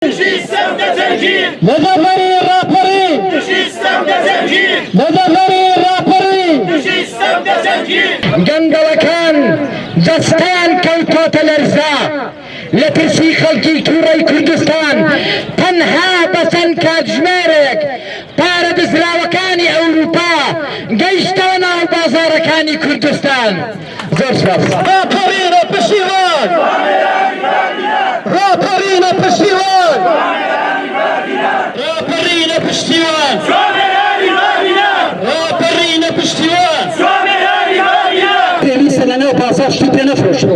نشستم دەجەنگین لەدەبەری ڕاپەڕی نشستم دەجەنگین لەدەبەری ڕاپەڕی نشستم دەجەنگین گەندەڵەکان دەستیان کەوتۆتە لەرزە لە ترسی خەڵکی تووڕەی کوردستان تەنها بە چەند کاتژمێرێک پارە دزراوەکانی ئەوروپا گەیشتەوە ناو بازاڕەکانی کوردستان. زۆر سپاس. ڕاپەڕینە پشتیوان، ڕاپەڕینە پشتیوان، ڕاپەڕینە پشتیوان، ڕاپەڕینە پشتیوان. پێویستە لەناو بازاڕ شتی پێ نەفرۆشن.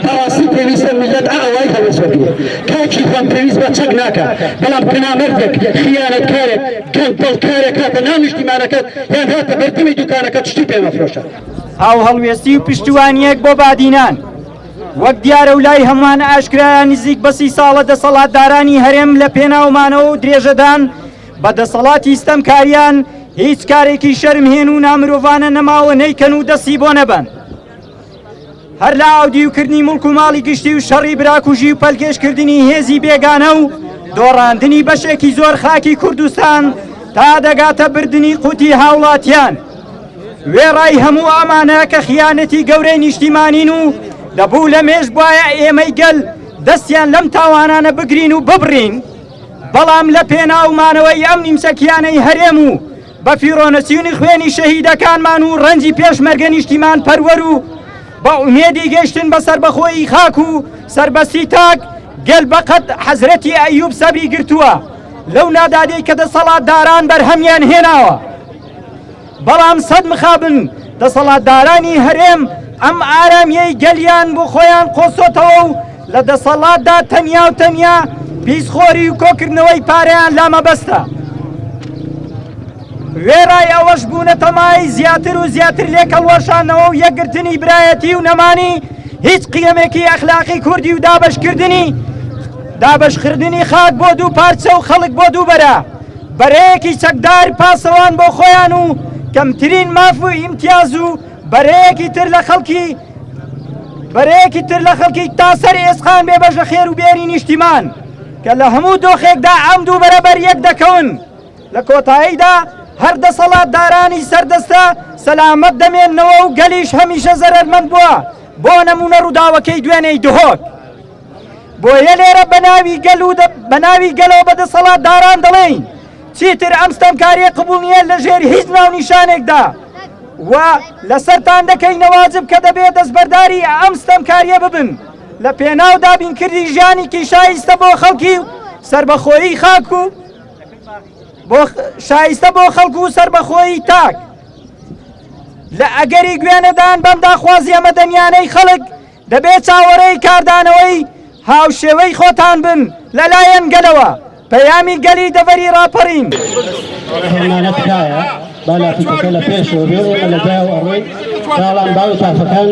بەڕاستی پێویستە میلەت ئاوای هەوەسەبووە. کاکی خۆم پێویست بە چەک ناکە، بەڵام پنامەردێک خیانەتکارێک گەندەڵکارێک هاتە ناو نیشتیمانەکەت یان هاتە بەردەمی دوکانەکەت شتی پێ مەفرۆشە. هاو هەڵوێستی و پشتیوانیەک بۆ بادینان وەک دیارە و لای هەمووان ئاشکرایە نزیک بە 30 ساڵە دەسەڵاتدارانی هەرێم لە پێناومانەوە و درێژەدان بە دەسەڵاتی ستەمکاریان هیچ کارێکی شەرمهێن و نامرۆڤانە نەماوە نەیکەن و دەستی بۆ نەبەن. هەر لە ئاودیوکردنی مڵک و ماڵی گشتی و شەڕی براکوژی و پەلکێشکردنی هێزی بێگانە و دۆڕاندنی بەشێکی زۆر خاکی کوردستان تا دەگاتە بردننی قوتی هاوڵاتیان. وێڕای هەموو ئەمانە کە خیانەتی گەورەی نیشتیمانین و دەبوو لە مێژ بواە ئێمەی گەل دەستیان لەم تاوانانە بگرین و ببڕین، بەڵام لە پێناومانەوەی ئەم نیمسەکیانەی هەرێم و بە فیرۆنەسیونی خوێنی شەهیدەکانمان و ڕەنجی پێشمەرگە نیشتیمان پەروەر و بە ئومێدی گەشتن بە سەربەخۆیی خاک و سەربەستی تاک گەل بەقەت حەزرەتی ئەیوب سەبری گرتووە لەو نادادەی کە دەسەڵاتداران بەرهەمیان هێناوە. بەڵام سەد مخابن دەسەڵاتدارانی هەرێم ئەم ئارامیەی گەلیان بۆ خۆیان قۆسۆتەوە و لە دەسەڵاتدا تەنیا و تەنیا پیسخۆری و کۆکردنەوەی پارەیان لامەبەستە. وێڕای ئەوەش بوونە تەمای زیاتر و زیاتر لێکەڵوەشانەوە و یەکگرتنی برایەتی و نەمانی هیچ قیەمێکی ئەخلاقی کوردی و دابەشکردنی خاک بۆ دوو پارچە و خەڵک بۆ دووبەرە بەرەیەکی چەکدار پاسەوان بۆ خۆیان و کەمترین ماف و ئیمتیاز و بەرەیەکی تر لە خەڵکی تا سەر ئێسقان بێبەشە خێر و بێری نیشتیمان کە لە هەموو دۆخێکدا ئەم دوو بەرەبەر یەک دەکەون. لە کۆتاییدا هەر دەسەڵاتدارانی سەردەستە سەلامەت دەمێننەوە و گەلیش هەمیشە زەرەرمەند بووە. بۆ نەمونە ڕووداوەکەی دوێنەی دهۆک بۆیە لێرە بە ناوی گەلەوە بە دەسەڵاتداران دەڵێین چیتر ئەم ستەمکاریە قبوڵ نییە لە ژێر هیچ ناونیشانێکدا و لەسەرتان دەکەینە واجب کە دەبێت دەستبەرداری ئەم ستەمکاریە ببن لە پێناو دابینکردی ژیانێکی شایستە بۆ خەڵکی و سەربەخۆیی خاک و شایستە بۆ خەڵکو و سەربەخۆیی تاک. لە ئەگەری گوێنەدان بەم داخوازیە مەدەنیانەی خەڵک دەبێت چاوەڕێی کاردانەوەی هاوشێوەی خۆتان بن لەلایەن گەلەوە. پەیامی گەلی دەڤەری ڕاپەڕین. هێمانە تکایە با لاپیکەکە لە پێشەوە بێ و لە جای ئەڕۆی ساڵان باو تافەکان